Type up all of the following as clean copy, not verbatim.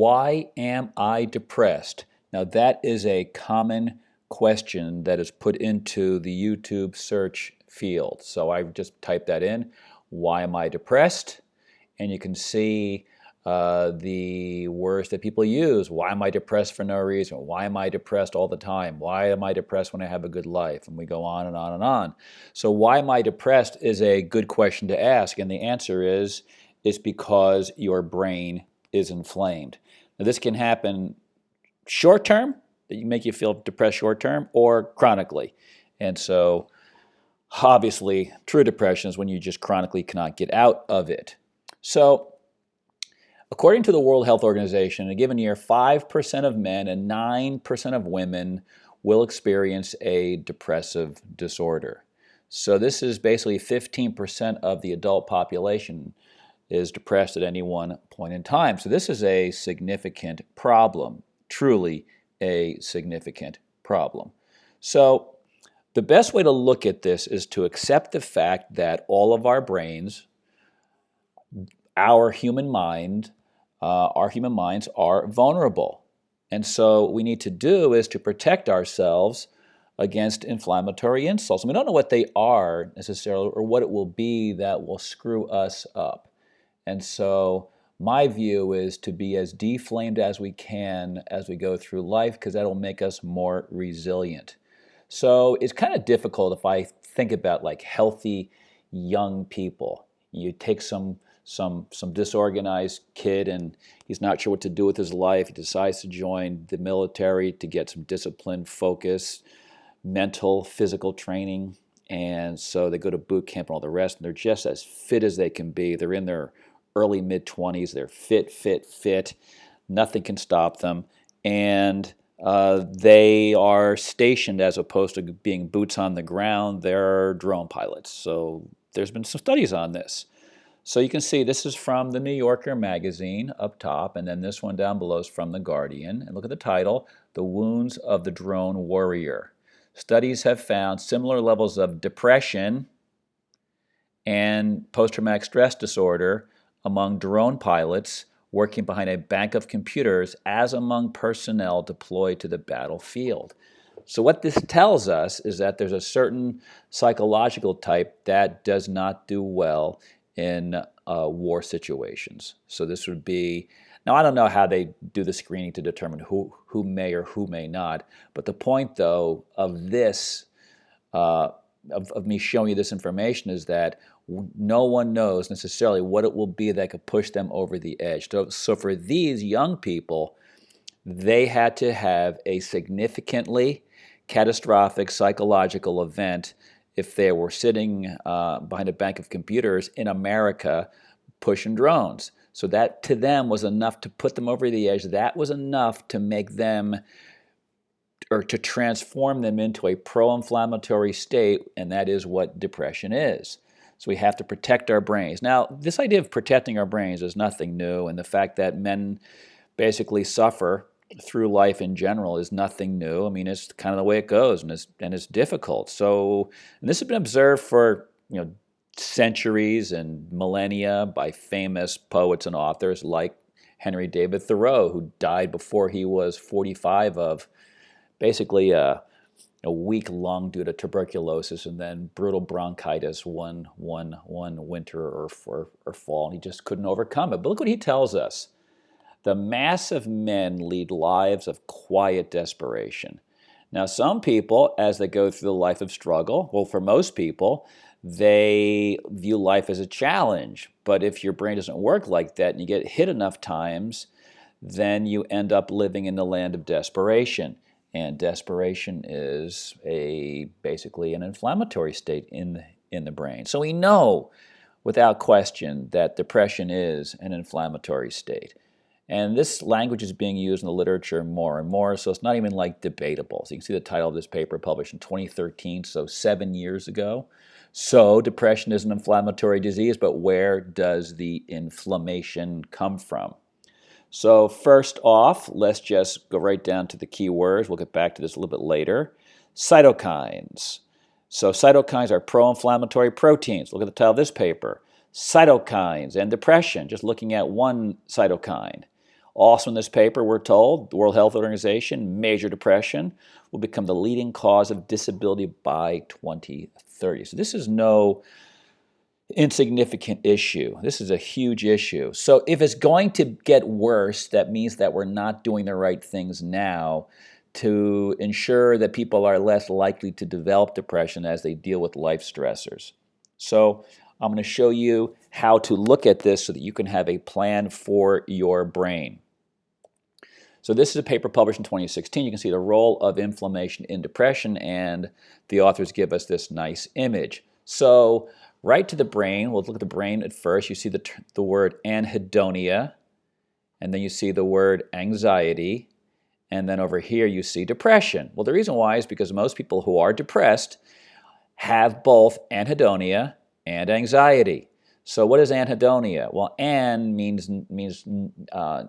Why am I depressed? Now, that is a common question that is put into the YouTube search field. So I've just typed that in. Why am I depressed? And you can see the words that people use. Why am I depressed for no reason? Why am I depressed all the time? Why am I depressed when I have a good life? And we go on and on and on. So why am I depressed is a good question to ask. And the answer is, it's because your brain is inflamed. Now, this can happen short term, that you make you feel depressed short term, or chronically. And so obviously, true depression is when you just chronically cannot get out of it. So according to the World Health Organization, in a given year, 5% of men and 9% of women will experience a depressive disorder. So this is basically 15% of the adult population is depressed at any one point in time. So this is a significant problem, truly a significant problem. So the best way to look at this is to accept the fact that all of our brains, our human minds are vulnerable. And so what we need to do is to protect ourselves against inflammatory insults. And we don't know what they are necessarily or what it will be that will screw us up. And so my view is to be as deflamed as we can as we go through life, because that'll make us more resilient. So it's kind of difficult if I think about like healthy young people. You take some disorganized kid and he's not sure what to do with his life. He decides to join the military to get some discipline, focus, mental, physical training. And so they go to boot camp and all the rest, and they're just as fit as they can be. They're in their early mid-20s. They're fit. Nothing can stop them. And they are stationed, as opposed to being boots on the ground, they're drone pilots. So there's been some studies on this. So you can see this is from the New Yorker magazine up top, and then this one down below is from The Guardian. And look at the title, The Wounds of the Drone Warrior. Studies have found similar levels of depression and post-traumatic stress disorder among drone pilots working behind a bank of computers as among personnel deployed to the battlefield. So what this tells us is that there's a certain psychological type that does not do well in war situations. So this would be, now I don't know how they do the screening to determine who may or who may not, but the point though of this, of me showing you this information is that no one knows necessarily what it will be that could push them over the edge. So for these young people, they had to have a significantly catastrophic psychological event if they were sitting behind a bank of computers in America pushing drones. So that to them was enough to put them over the edge. That was enough to make them, or to transform them into a pro-inflammatory state, and that is what depression is. So we have to protect our brains. Now, this idea of protecting our brains is nothing new, and the fact that men basically suffer through life in general is nothing new. I mean, it's kind of the way it goes, and it's difficult. So, and this has been observed for centuries and millennia by famous poets and authors like Henry David Thoreau, who died before he was 45 of basically a weak lung due to tuberculosis and then brutal bronchitis one winter or fall, and he just couldn't overcome it. But look what he tells us. The mass of men lead lives of quiet desperation. Now, some people, as they go through the life of struggle, well, for most people, they view life as a challenge. But if your brain doesn't work like that and you get hit enough times, then you end up living in the land of desperation. And desperation is basically an inflammatory state in the brain. So we know without question that depression is an inflammatory state. And this language is being used in the literature more and more, so it's not even like debatable. So you can see the title of this paper published in 2013, so 7 years ago. So depression is an inflammatory disease, but where does the inflammation come from? So first off, let's just go right down to the key words. We'll get back to this a little bit later. Cytokines. So cytokines are pro-inflammatory proteins. Look at the title of this paper. Cytokines and depression, just looking at one cytokine. Also in this paper, we're told the World Health Organization, major depression will become the leading cause of disability by 2030. So this is no insignificant issue. This is a huge issue. So if it's going to get worse, that means that we're not doing the right things now to ensure that people are less likely to develop depression as they deal with life stressors. So I'm going to show you how to look at this so that you can have a plan for your brain. So this is a paper published in 2016. You can see the role of inflammation in depression, and the authors give us this nice image. So right to the brain, we'll look at the brain at first. You see the word anhedonia, and then you see the word anxiety, and then over here you see depression. Well, the reason why is because most people who are depressed have both anhedonia and anxiety. So what is anhedonia? Well, an means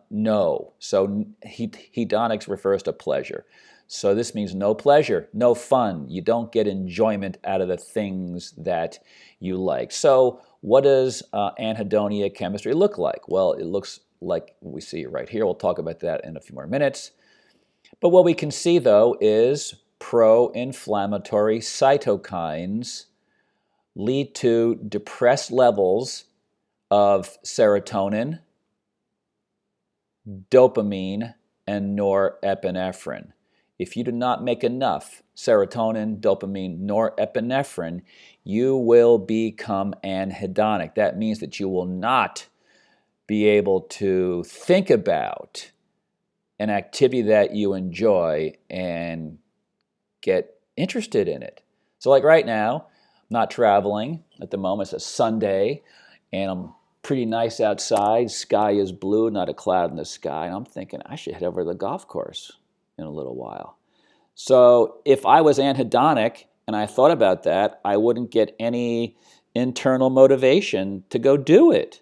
no. So hedonics refers to pleasure. So this means no pleasure, no fun. You don't get enjoyment out of the things that you like. So what does anhedonia chemistry look like? Well, it looks like we see right here. We'll talk about that in a few more minutes. But what we can see, though, is pro-inflammatory cytokines lead to depressed levels of serotonin, dopamine, and norepinephrine. If you do not make enough serotonin, dopamine, norepinephrine, you will become anhedonic. That means that you will not be able to think about an activity that you enjoy and get interested in it. So like right now, I'm not traveling at the moment. It's a Sunday, and I'm pretty nice outside. Sky is blue, not a cloud in the sky. And I'm thinking I should head over to the golf course in a little while. So if I was anhedonic and I thought about that, I wouldn't get any internal motivation to go do it.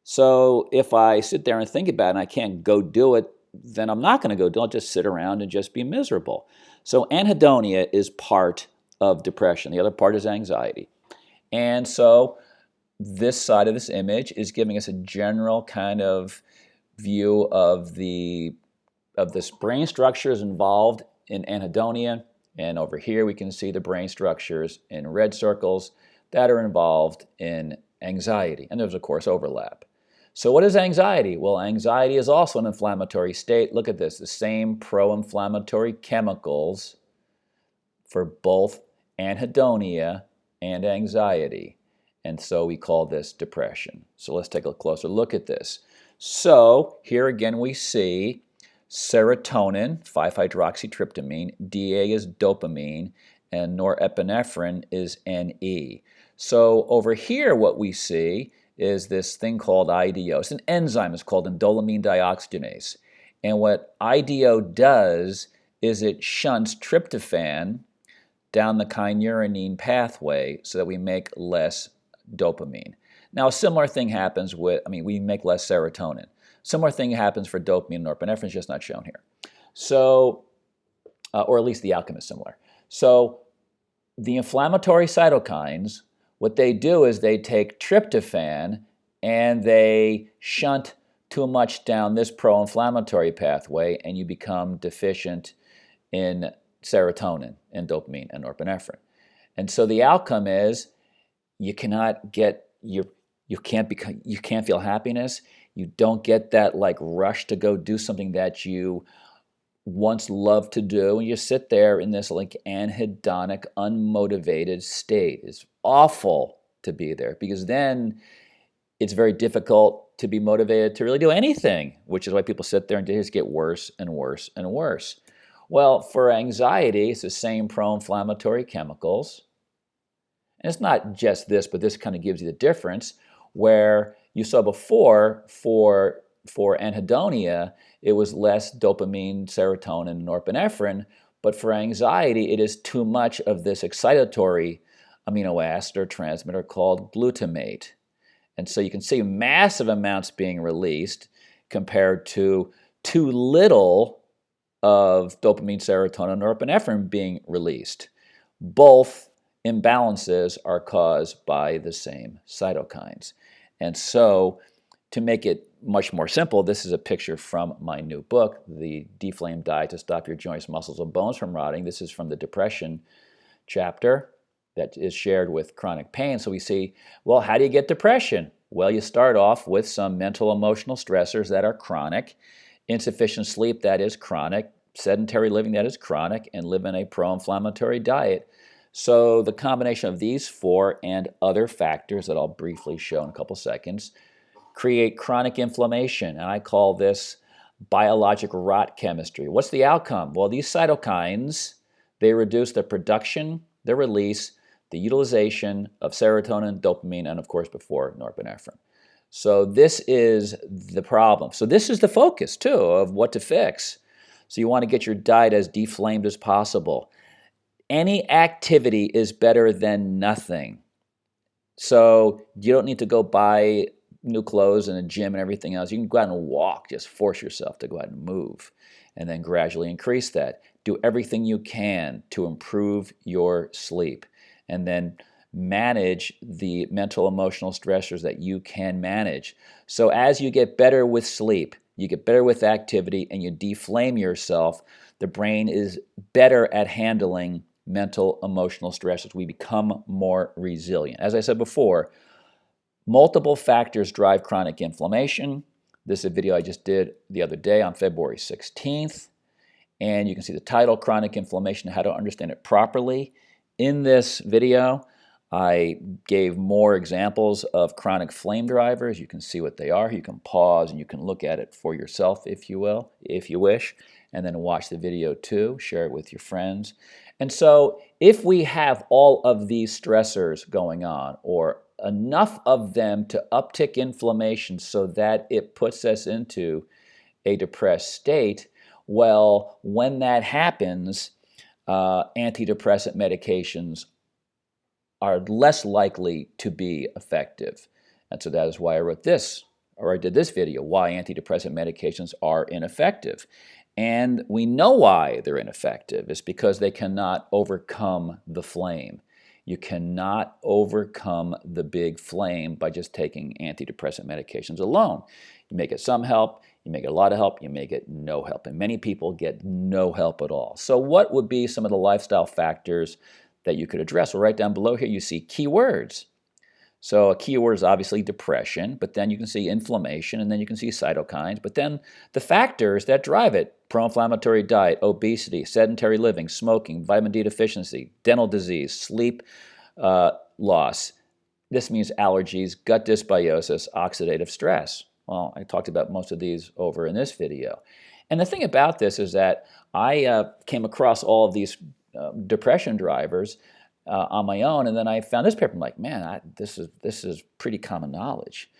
So if I sit there and think about it and I can't go do it, then I'm not going to go do it. I'll just sit around and just be miserable. So anhedonia is part of depression. The other part is anxiety. And so this side of this image is giving us a general kind of view of this brain structures involved in anhedonia. And over here we can see the brain structures in red circles that are involved in anxiety. And there's, of course, overlap. So what is anxiety? Well, anxiety is also an inflammatory state. Look at this, the same pro-inflammatory chemicals for both anhedonia and anxiety. And so we call this depression. So let's take a closer look at this. So here again we see serotonin, 5-hydroxytryptamine, DA is dopamine, and norepinephrine is NE. So over here what we see is this thing called IDO. It's an enzyme. It's called indolamine dioxygenase. And what IDO does is it shunts tryptophan down the kynurenine pathway so that we make less dopamine. Now, a similar thing happens we make less serotonin. Similar thing happens for dopamine and norepinephrine, it's just not shown here. So, or at least the outcome is similar. So, the inflammatory cytokines, what they do is they take tryptophan and they shunt too much down this pro-inflammatory pathway, and you become deficient in serotonin and dopamine and norepinephrine. And so the outcome is you cannot get you can't feel happiness. You don't get that like rush to go do something that you once loved to do, and you sit there in this like anhedonic, unmotivated state. It's awful to be there because then it's very difficult to be motivated to really do anything, which is why people sit there and just get worse and worse and worse. Well, for anxiety, it's the same pro-inflammatory chemicals. And it's not just this, but this kind of gives you the difference where you saw before for anhedonia, it was less dopamine, serotonin, and norepinephrine, but for anxiety, it is too much of this excitatory amino acid or transmitter called glutamate. And so you can see massive amounts being released compared to too little of dopamine, serotonin, and norepinephrine being released. Both imbalances are caused by the same cytokines. And so to make it much more simple, this is a picture from my new book, The Dflame Diet to Stop Your Joints, Muscles, and Bones from Rotting. This is from the depression chapter that is shared with chronic pain. So we see, well, how do you get depression? Well, you start off with some mental, emotional stressors that are chronic, insufficient sleep that is chronic, sedentary living that is chronic, and live in a pro-inflammatory diet. So the combination of these four and other factors that I'll briefly show in a couple seconds create chronic inflammation, and I call this biologic rot chemistry. What's the outcome? Well, these cytokines, they reduce the production, the release, the utilization of serotonin, dopamine, and of course before norepinephrine. So this is the problem. So this is the focus too of what to fix. So you want to get your diet as deflamed as possible. Any activity is better than nothing. So you don't need to go buy new clothes and a gym and everything else. You can go out and walk. Just force yourself to go out and move and then gradually increase that. Do everything you can to improve your sleep and then manage the mental, emotional stressors that you can manage. So as you get better with sleep, you get better with activity, and you deflame yourself, the brain is better at handling mental, emotional stresses. We become more resilient. As I said before, multiple factors drive chronic inflammation. This is a video I just did the other day on February 16th. And you can see the title, Chronic Inflammation, How to Understand It Properly. In this video, I gave more examples of chronic flame drivers. You can see what they are. You can pause and you can look at it for yourself, if you will, if you wish, and then watch the video too. Share it with your friends. And so if we have all of these stressors going on, or enough of them to uptick inflammation so that it puts us into a depressed state, well, when that happens, antidepressant medications are less likely to be effective. And so that is why I wrote this, or I did this video, why antidepressant medications are ineffective. And we know why they're ineffective. It's because they cannot overcome the flame. You cannot overcome the big flame by just taking antidepressant medications alone. You may get some help, you may get a lot of help, you may get no help. And many people get no help at all. So what would be some of the lifestyle factors that you could address? Well, right down below here you see keywords. So a keyword is obviously depression, but then you can see inflammation, and then you can see cytokines, but then the factors that drive it: pro-inflammatory diet, obesity, sedentary living, smoking, vitamin D deficiency, dental disease, sleep loss. This means allergies, gut dysbiosis, oxidative stress. Well, I talked about most of these over in this video. And the thing about this is that I came across all of these depression drivers on my own, and then I found this paper. I'm like, man, this is pretty common knowledge.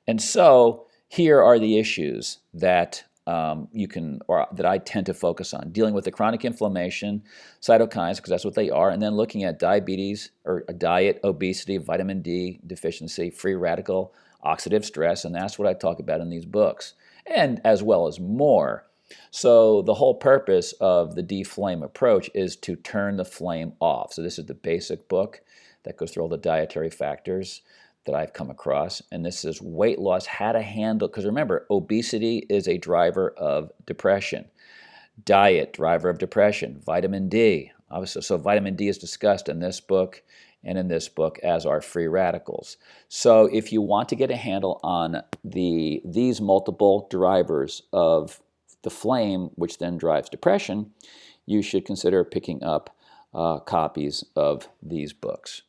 And so here are the issues that that I tend to focus on: dealing with the chronic inflammation, cytokines, because that's what they are, and then looking at diabetes or a diet, obesity, vitamin D deficiency, free radical, oxidative stress, and that's what I talk about in these books, and as well as more. So the whole purpose of the Dflame approach is to turn the flame off. So this is the basic book that goes through all the dietary factors that I've come across. And this is weight loss, how to handle, because remember, obesity is a driver of depression. Diet, driver of depression. Vitamin D, obviously. So vitamin D is discussed in this book and in this book, as are free radicals. So if you want to get a handle on these multiple drivers of the flame, which then drives depression, you should consider picking up copies of these books.